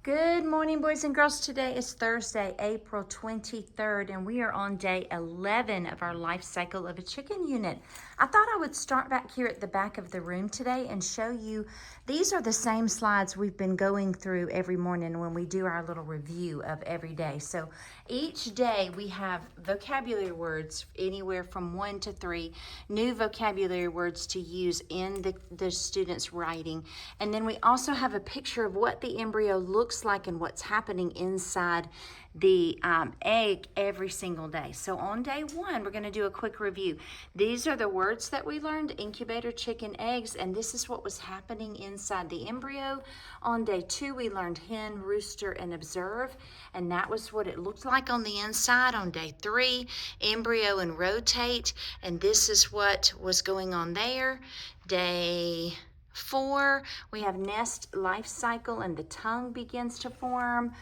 Good morning, boys and girls. Today is Thursday, April 23rd, and we are on day 11 of our life cycle of a chicken unit. I thought I would start back here at the back of the room today and show you, these are the same slides we've been going through every morning when we do our little review of every day. So each day we have vocabulary words, anywhere from 1 to 3, new vocabulary words to use in the student's writing. And then we also have a picture of what the embryo looks like and what's happening inside the egg every single day. So on day 1, we're going to do a quick review. These are the words that we learned: incubator, chicken, eggs, and this is what was happening inside the embryo. On day 2, we learned hen, rooster, and observe, and that was what it looked like on the inside. On day 3, embryo and rotate, and this is what was going on there. Day 4, we have nest life cycle and the tongue begins to form.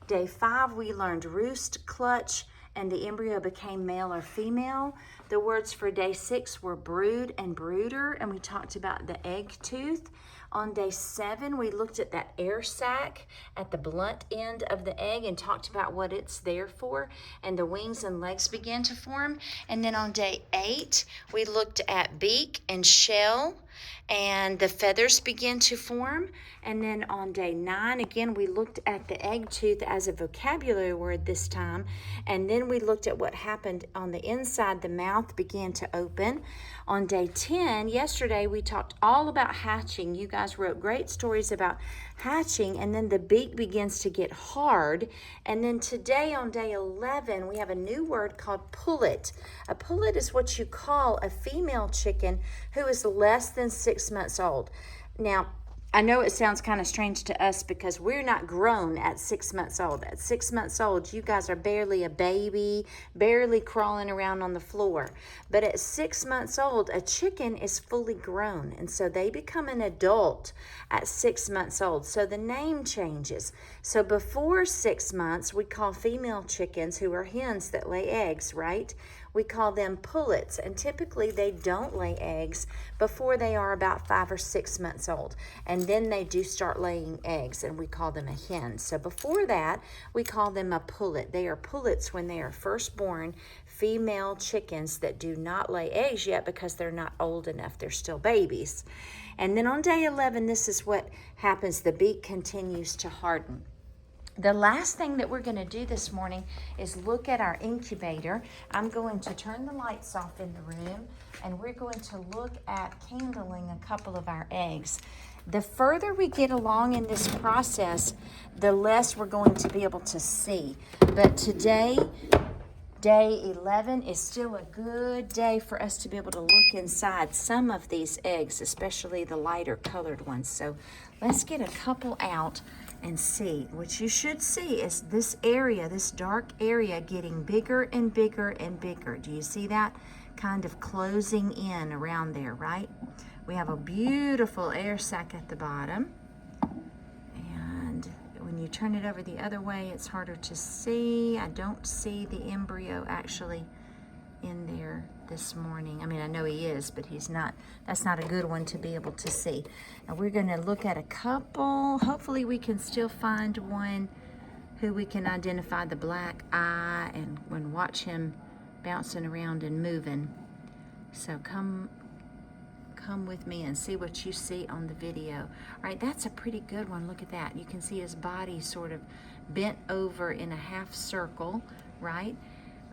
Day 5, we learned roost, clutch, and the embryo became male or female. The words for day 6 were brood and brooder, and we talked about the egg tooth. On day 7, we looked at that air sac at the blunt end of the egg and talked about what it's there for, and the wings and legs began to form. And then on day 8, we looked at beak and shell, and the feathers begin to form. And then on day 9, again, we looked at the egg tooth as a vocabulary word this time, and then we looked at what happened on the inside. The mouth began to open. On day 10, yesterday, we talked all about hatching. You guys wrote great stories about hatching, and then the beak begins to get hard. And then today on day 11, we have a new word called pullet. A pullet is what you call a female chicken who is less than 6 months old. Now, I know it sounds kind of strange to us because we're not grown at 6 months old. At 6 months old, you guys are barely a baby, barely crawling around on the floor. But at 6 months old, a chicken is fully grown, and so they become an adult at 6 months old. So the name changes. So before 6 months, we call female chickens, who are hens that lay eggs, right? We call them pullets, and typically they don't lay eggs before they are about 5 or 6 months old. And then they do start laying eggs, and we call them a hen. So before that, we call them a pullet. They are pullets when they are first born, female chickens that do not lay eggs yet because they're not old enough. They're still babies. And then on day 11, this is what happens. The beak continues to harden. The last thing that we're going to do this morning is look at our incubator. I'm going to turn the lights off in the room, and we're going to look at candling a couple of our eggs. The further we get along in this process, the less we're going to be able to see. But today, day 11 is still a good day for us to be able to look inside some of these eggs, especially the lighter colored ones. So let's get a couple out and see. What you should see is this area, this dark area, getting bigger and bigger and bigger. Do you see that? Kind of closing in around there, right? We have a beautiful air sac at the bottom. And when you turn it over the other way, it's harder to see. I don't see the embryo actually in there this morning. I mean, I know he is, but he's not. That's not a good one to be able to see. Now we're going to look at a couple. Hopefully we can still find one who we can identify the black eye and watch him bouncing around and moving. So come with me and see what you see on the video. All right, that's a pretty good one. Look at that. You can see his body sort of bent over in a half circle, right?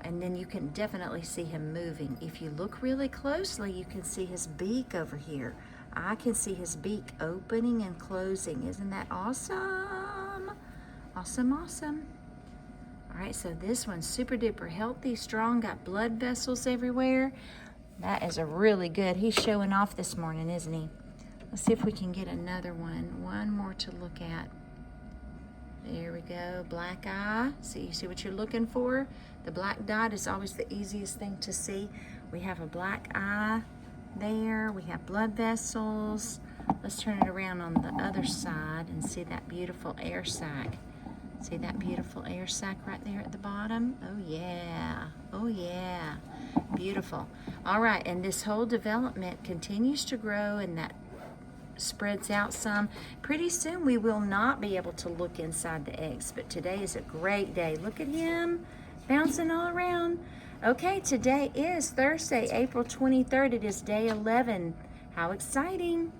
And then you can definitely see him moving. If you look really closely, you can see his beak over here. I can see his beak opening and closing. Isn't that awesome? Awesome, awesome. All right, so this one's super duper healthy, strong, got blood vessels everywhere. That is a really good. He's showing off this morning, isn't he? Let's see if we can get another one. One more to look at. There we go, black eye. You see what you're looking for? The black dot is always the easiest thing to see. We have a black eye there. We have blood vessels. Let's turn it around on the other side and see that beautiful air sac. See that beautiful air sac right there at the bottom? Oh yeah, oh yeah, beautiful. All right, and this whole development continues to grow, and that spreads out some. Pretty soon we will not be able to look inside the eggs, but today is a great day. Look at him bouncing all around. Okay, today is Thursday, April 23rd. It is day 11. How exciting.